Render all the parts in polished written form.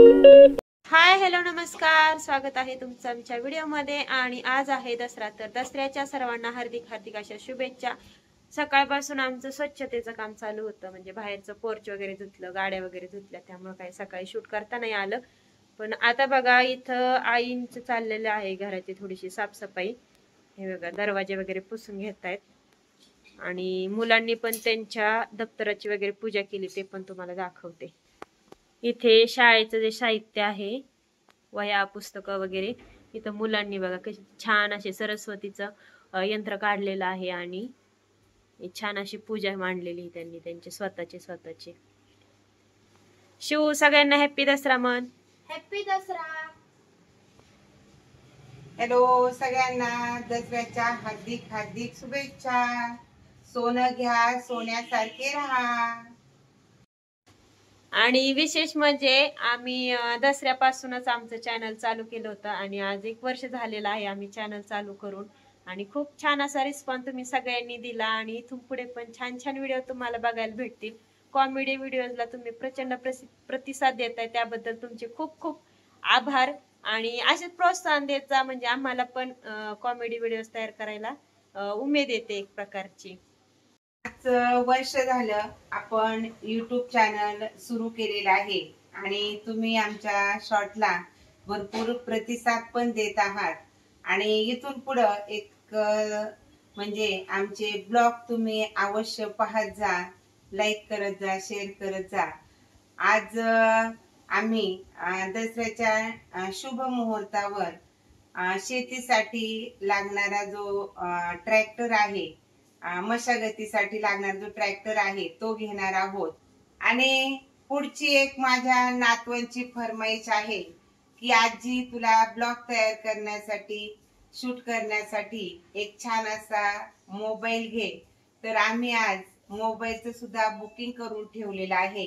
Hi hello नमस्कार, स्वागत आहे तुमचं आमच्या व्हिडिओमध्ये। आणि आज आहे दसरा, तर दसऱ्याच्या सर्वांना हार्दिक हार्दिक अशा शुभेच्छा। सकाळपासून आमचं स्वच्छतेचं काम चालू होतं, म्हणजे बाहेरचं पोर्च वगैरे धुतलं, गाड्या वगैरे धुतल्या, त्यामुळे काही सकाळी शूट करता नाही आलं। पण आता बघा इथं आईंचं चाललेलं आहे घराची थोडीशी साफसफाई। हे बघा दरवाजे वगैरे पुसून घेतायत आणि मुलांनी पण त्यांच्या दप्तराची वगैरे पूजा केली, ते पण तुम्हाला दाखवते। इथे शाळेचं जे साहित्य आहे, वह्या पुस्तकं वगैरे, इथं मुलांनी बघा कशी छान असे सरस्वतीचं यंत्र काढलेलं आहे आणि छान अशी पूजा मांडलेली त्यांनी त्यांचे स्वतःचे। शिव सगळ्यांना हॅपी दसरा म्हण। हॅपी दसरा। हॅलो सगळ्यांना दसऱ्याच्या हार्दिक हार्दिक शुभेच्छा। सोनं घ्या, सोन्यासारखे राहा। आणि विशेष म्हणजे आम्ही दसऱ्यापासूनच आमचं चॅनल चालू केलं होतं आणि आज 1 वर्ष झालेलं आहे आम्ही चॅनल चालू करून। आणि खूप छान असा रिस्पॉन्स तुम्ही सगळ्यांनी दिला आणि इथून पुढे पण छान छान व्हिडिओ तुम्हाला बघायला भेटतील। कॉमेडी व्हिडिओजला तुम्ही प्रचंड प्रतिसाद देताय, त्याबद्दल तुमचे खूप खूप आभार। आणि असेच प्रोत्साहन देत जा, म्हणजे आम्हाला पण कॉमेडी व्हिडिओज तयार करायला उमेद येते एक प्रकारची। 5 वर्ष झालं आपण YouTube चॅनल सुरू केलेलं आहे आणि तुम्ही आमच्या शॉर्टला भरपूर प्रतिसाद पण देत आहात। आणि इथून पुढे एक म्हणजे आमचे ब्लॉग तुम्ही अवश्य पाहत जा, लाईक करत जा, शेअर करत जा। आज आम्ही दसऱ्याच्या शुभ मुहूर्तावर शेतीसाठी लागणारा जो ट्रॅक्टर आहे, मशागतीसाठी लागणारा जो ट्रॅक्टर आहे तो घेणार आहोत। आणि पुढची एक माझ्या नातवांची फरमाईश आहे की आजी तुला ब्लॉग तयार करण्यासाठी, शूट करण्यासाठी एक छान असा मोबाईल घे। तर आम्ही आज मोबाईलचं सुद्धा बुकिंग करून ठेवलेलं आहे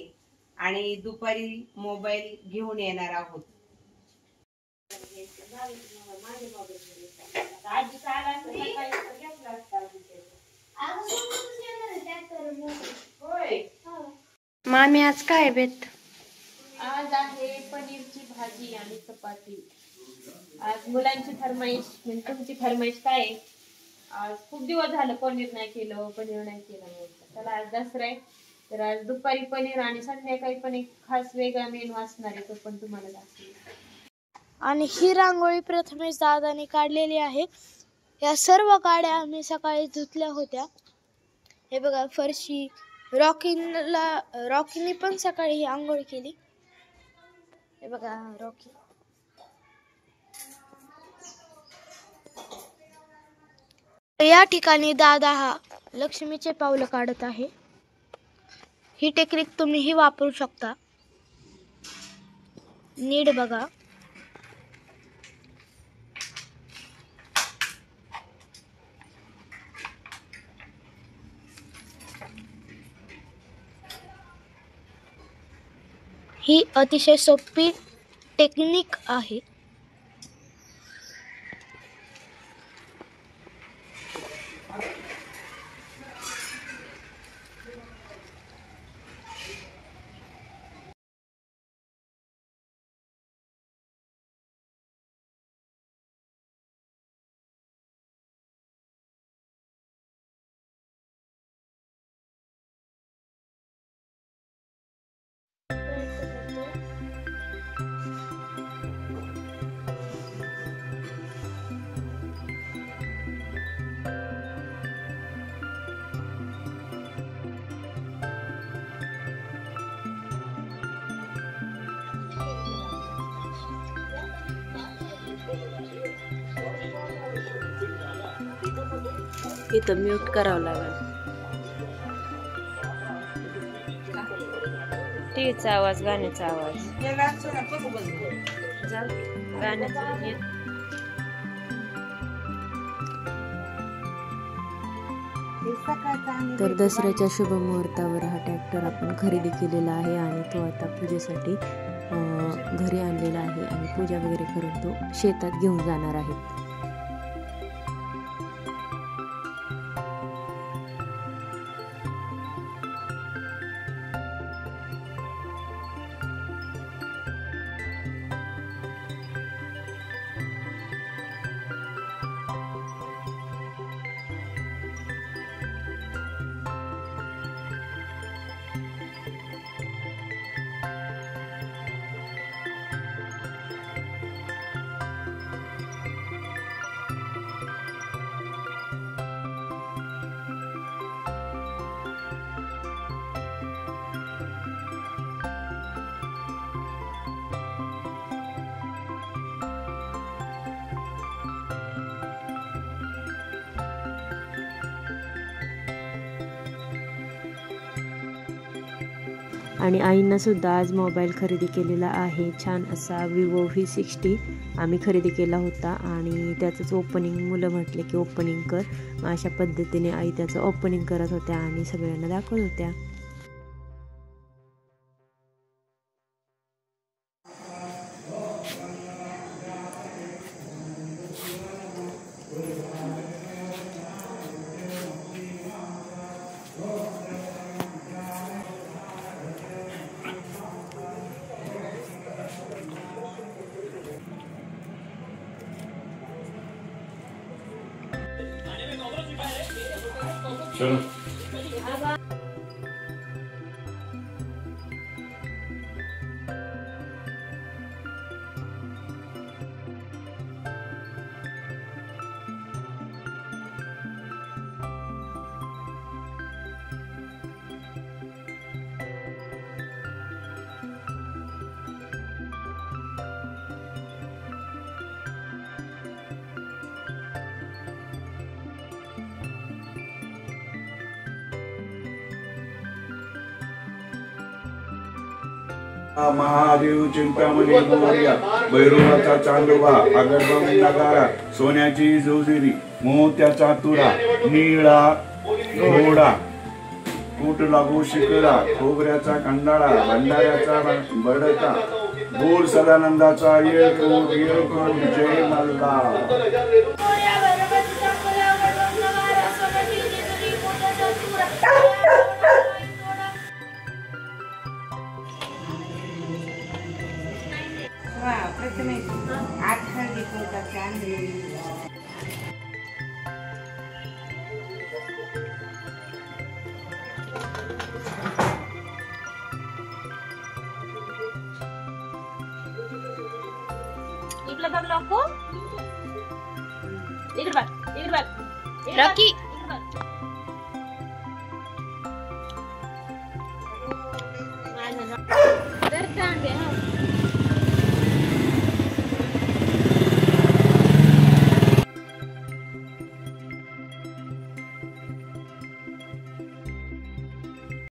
आणि दुपारी मोबाईल घेऊन येणार आहोत। मामी आज काय बेत? आज आहे पनीरची भाजी आणि चपाती। आज मुलांची फरमाईश, म्हणजे तुमची फरमाईश काय आहे? आज खूप दिवस झालं पनीर नाही केलं। चला आज दसरा आहे, तर आज दुपारी पनीर आणि संध्याकाळी पण एक खास वेगळा मेनू असणार आहे, तो पण तुम्हाला दाखवेल। आणि ही रांगोळी प्रथमेश दादाने काढलेली आहे। या सर्व गाड्या आम्ही सकाळी धुतल्या होत्या। हे बघा फरशी, रॉकीने पण सकाळी ही आंघोळ केली। हे बघा रॉकी। या ठिकाणी दादा हा लक्ष्मीचे पावलं काढत आहे। ही टेक्निक तुम्हीही वापरू शकता, नीट बघा। ही अतिशय सोपी टेक्निक आहे। इथं म्यूट करावं लागेल, टीव्हीचा आवाज, गाण्याचा आवाज, गाण्याचा। तर दसऱ्याच्या शुभ मुहूर्तावर हा ट्रॅक्टर आपण खरेदी केलेला आहे आणि तो आता पूजेसाठी घरी आणलेला आहे आणि पूजा वगैरे करून तो शेतात घेऊन जाणार आहे। आणि आईंना सुद्धा आज मोबाईल खरेदी केलेला आहे, छान असा विवो V60 आम्ही खरेदी केला होता आणि त्याचंच ओपनिंग मुलं म्हटले की ओपनिंग कर, मग अशा पद्धतीने आई त्याचं ओपनिंग करत होत्या आणि सगळ्यांना दाखवत होत्या. चलो. महादेव चिंतामणी मोरया, भैरवाचा चांदोबा, अगरबम नगारा, सोन्याची जोजिरी, मोत्याचा तुरा, निळा घोडा, कूट लागू शिकरा, खोबऱ्याचा कंडाळा, भंडाऱ्याचा बडका, बोल सदानंदाचा येळकोट येळकोट जय मल्हार. प्रथमेश आठ हळदी कुंकाचे आणले. इकडे बघ लोको, इकडे बघ, इकडे बघ, रॉकी. तर